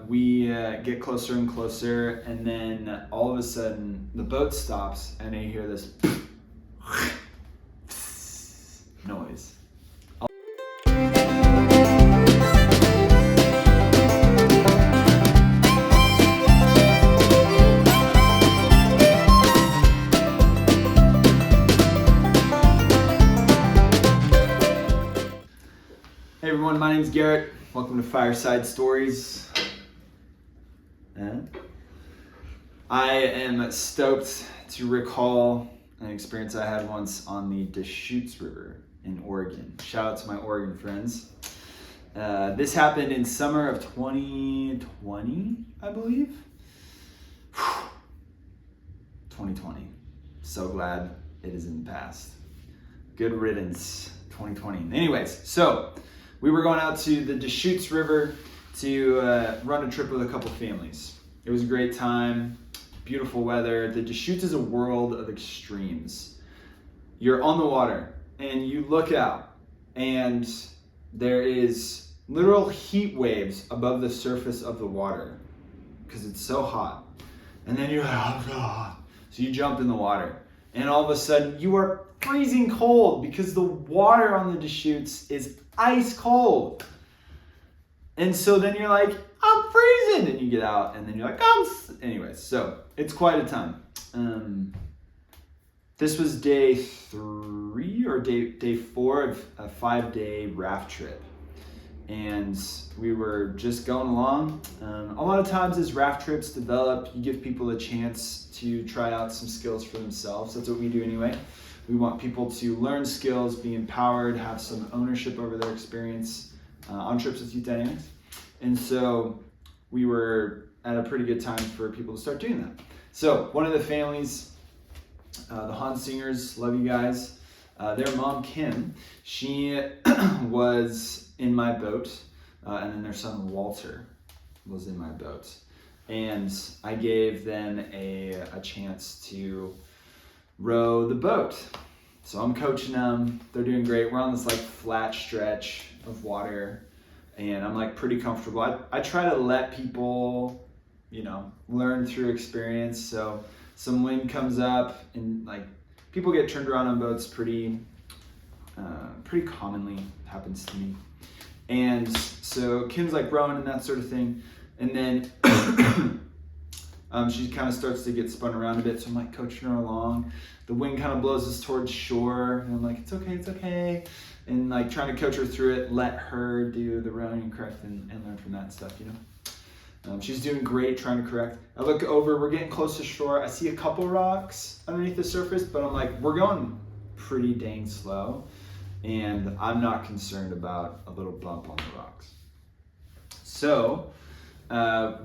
we get closer and closer, and then all of a sudden the boat stops, and I hear this noise. Hey everyone, my name's Garrett. Welcome to Fireside Stories. I am stoked to recall an experience I had once on the Deschutes River in Oregon. Shout out to my Oregon friends. This happened in summer of 2020, I believe. 2020. So glad it is in the past. Good riddance, 2020. Anyways, so we were going out to the Deschutes River to run a trip with a couple families. It was a great time, beautiful weather. The Deschutes is a world of extremes. You're on the water and you look out and there is literal heat waves above the surface of the water because it's so hot. And then you're like, oh God. So you jump in the water and all of a sudden you are freezing cold because the water on the Deschutes is ice cold. And so then you're like, I'm freezing, and you get out and then you're like, anyways, so it's quite a time. This was day 3 or day 4 of a 5-day raft trip. And we were just going along. A lot of times as raft trips develop, you give people a chance to try out some skills for themselves. That's what we do anyway. We want people to learn skills, be empowered, have some ownership over their experience on trips with youth dynamics. And so we were at a pretty good time for people to start doing that. So one of the families, the Hansingers, love you guys. Their mom, Kim, she was in my boat, and then their son, Walter, was in my boat. And I gave them a chance to row the boat. So I'm coaching them. They're doing great. We're on this like flat stretch of water and I'm like pretty comfortable. I try to let people, learn through experience. So some wind comes up and like people get turned around on boats pretty commonly, happens to me. And so Kim's like rowing and that sort of thing. And then she kind of starts to get spun around a bit, so I'm like coaching her along. The wind kind of blows us towards shore, and I'm like, it's okay. And like trying to coach her through it, let her do the rowing and correct and learn from that stuff, She's doing great trying to correct. I look over, we're getting close to shore. I see a couple rocks underneath the surface, but I'm like, we're going pretty dang slow, and I'm not concerned about a little bump on the rocks. So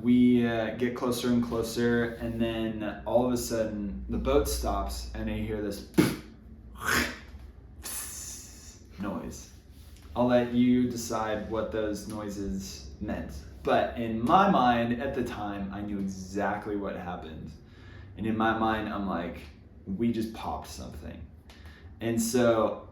we get closer and closer, and then all of a sudden the boat stops and I hear this noise. I'll let you decide what those noises meant. But in my mind at the time, I knew exactly what happened. And in my mind, I'm like, we just popped something. And so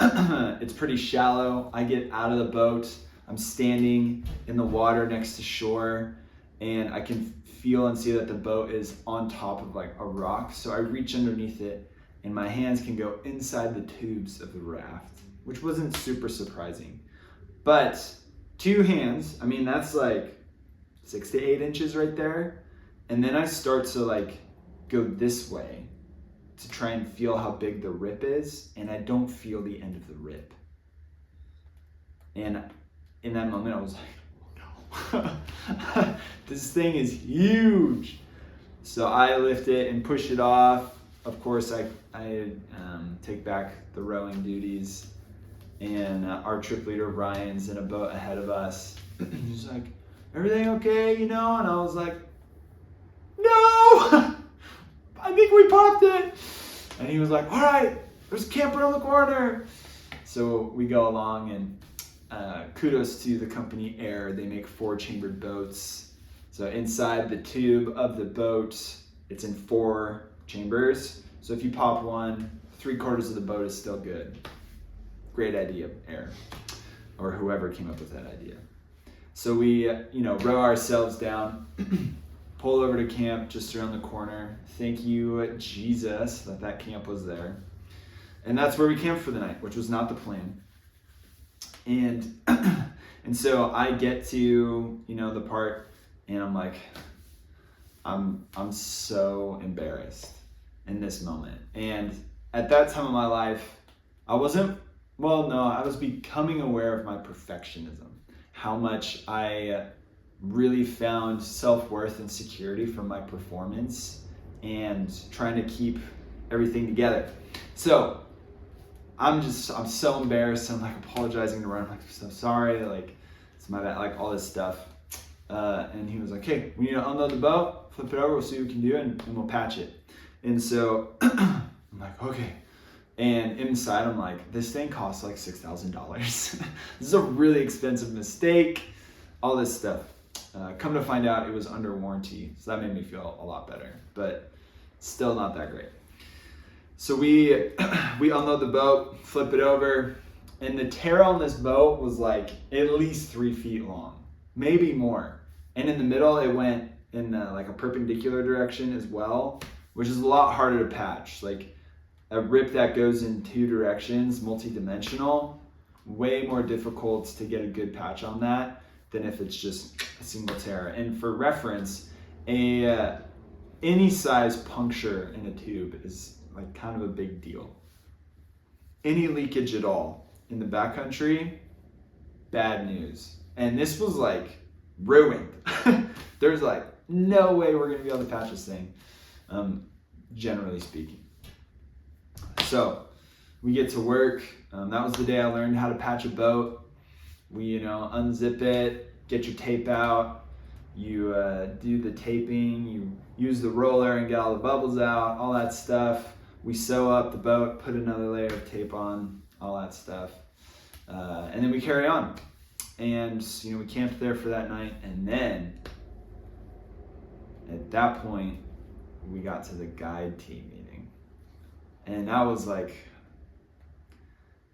it's pretty shallow. I get out of the boat. I'm standing in the water next to shore. And I can feel and see that the boat is on top of like a rock. So I reach underneath it and my hands can go inside the tubes of the raft, which wasn't super surprising. But 2 hands, that's like 6 to 8 inches right there. And then I start to like go this way to try and feel how big the rip is. And I don't feel the end of the rip. And in that moment I was like, this thing is huge. So I lift it and push it off. Of course, I take back the rowing duties, and our trip leader Ryan's in a boat ahead of us. He's like, everything okay, And I was like, no, I think we popped it. And he was like, all right, there's a camper in the corner. So we go along, and kudos to the company Air. They make 4-chambered boats. So inside the tube of the boat, it's in 4 chambers. So if you pop one, 3/4 of the boat is still good. Great idea, Air, or whoever came up with that idea. So we, row ourselves down, pull over to camp just around the corner. Thank you, Jesus, that camp was there. And that's where we camped for the night, which was not the plan. And and so I get to, the part, and I'm like, I'm so embarrassed in this moment. And at that time of my life, I was becoming aware of my perfectionism, how much I really found self-worth and security from my performance and trying to keep everything together. So I'm so embarrassed. I'm like apologizing to Ryan. I'm like, I'm so sorry. Like, it's my bad, like all this stuff. And he was like, hey, we need to unload the boat, flip it over, we'll see what we can do, and we'll patch it. And so I'm like, okay. And inside I'm like, this thing costs like $6,000. This is a really expensive mistake, all this stuff. Come to find out, it was under warranty. So that made me feel a lot better, but still not that great. So we unload the boat, flip it over, and the tail on this boat was like at least 3 feet long, maybe more. And in the middle, it went in like a perpendicular direction as well, which is a lot harder to patch. Like a rip that goes in 2 directions, multi-dimensional, way more difficult to get a good patch on that than if it's just a single tear. And for reference, any size puncture in a tube is like kind of a big deal. Any leakage at all in the backcountry, bad news. And this was like ruined. There's like no way we're gonna be able to patch this thing, generally speaking. So we get to work. That was the day I learned how to patch a boat. We, unzip it, get your tape out. You do the taping, you use the roller and get all the bubbles out, all that stuff. We sew up the boat, put another layer of tape on, all that stuff. And then we carry on. And, we camped there for that night. And then at that point, we got to the guide team meeting. And I was like,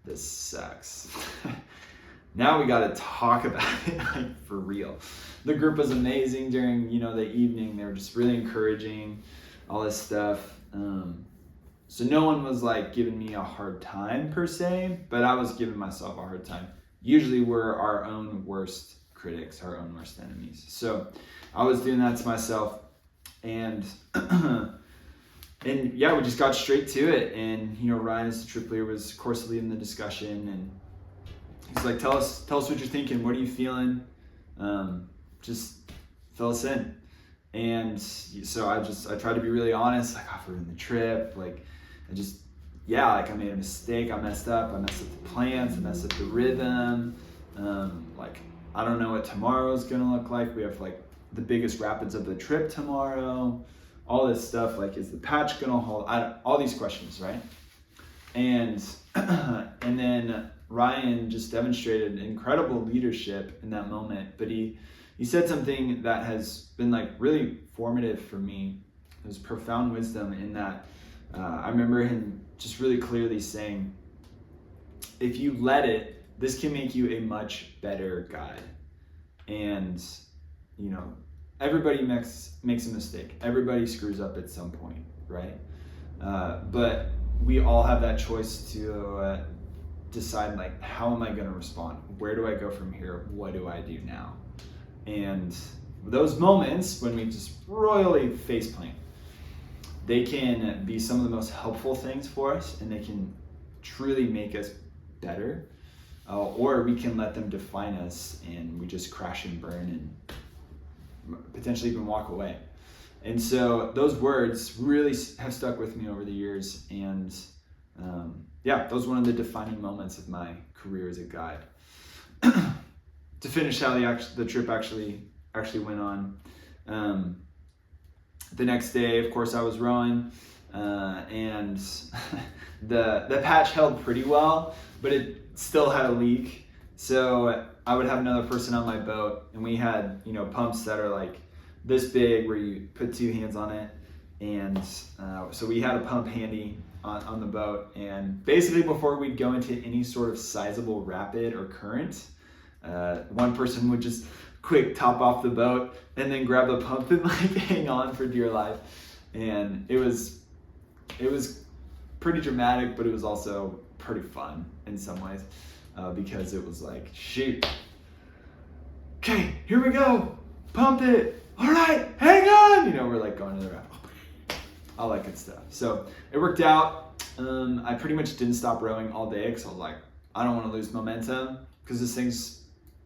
this sucks. Now we got to talk about it, like for real. The group was amazing during, the evening. They were just really encouraging, all this stuff. So no one was like giving me a hard time per se, but I was giving myself a hard time. Usually we're our own worst critics, our own worst enemies. So I was doing that to myself, and yeah, we just got straight to it. And Ryan, as the trip leader, was of course leading the discussion, and he's like, tell us what you're thinking. What are you feeling? Just fill us in. And so I tried to be really honest, like offering the trip, like I made a mistake. I messed up the plans, I messed up the rhythm. Like, I don't know what tomorrow's gonna look like. We have like the biggest rapids of the trip tomorrow, all this stuff. Like, is the patch gonna hold? All these questions, right? And then Ryan just demonstrated incredible leadership in that moment, but he said something that has been like really formative for me. It was profound wisdom in that I remember him just really clearly saying, if you let it, this can make you a much better guide. And everybody makes a mistake. Everybody screws up at some point, right? But we all have that choice to decide, like, how am I going to respond? Where do I go from here? What do I do now? And those moments when we just royally faceplant, they can be some of the most helpful things for us, and they can truly make us better, or we can let them define us and we just crash and burn and potentially even walk away. And so those words really have stuck with me over the years, and that was one of the defining moments of my career as a guide. To finish how the trip actually went on, the next day, of course, I was rowing, and the patch held pretty well, but it still had a leak. So I would have another person on my boat, and we had pumps that are like this big where you put 2 hands on it, and so we had a pump handy on the boat. And basically, before we'd go into any sort of sizable rapid or current, one person would just quick top off the boat and then grab the pump and like hang on for dear life. And it was pretty dramatic, but it was also pretty fun in some ways, because it was like, shoot, okay, here we go, pump it, all right, hang on, you know, we're like going to the raft, all that good stuff. So it worked out. I pretty much didn't stop rowing all day because I was like, I don't want to lose momentum, because this thing's,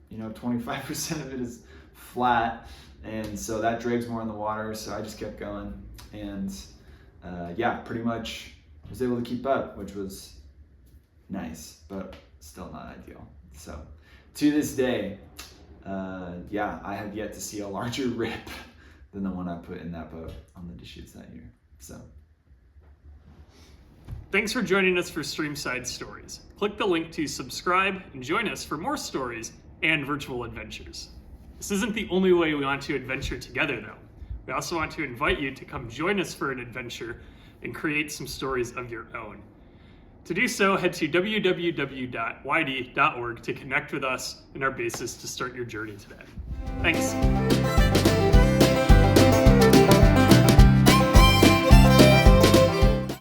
you know, 25% of it is flat, and so that drags more in the water, so I just kept going, and yeah, pretty much was able to keep up, which was nice, but still not ideal. So to this day, yeah, I have yet to see a larger rip than the one I put in that boat on the Deschutes that year. So thanks for joining us for Streamside Stories. Click the link to subscribe and join us for more stories and virtual adventures. This isn't the only way we want to adventure together, though. We also want to invite you to come join us for an adventure and create some stories of your own. To do so, head to www.yd.org to connect with us and our basis to start your journey today. Thanks.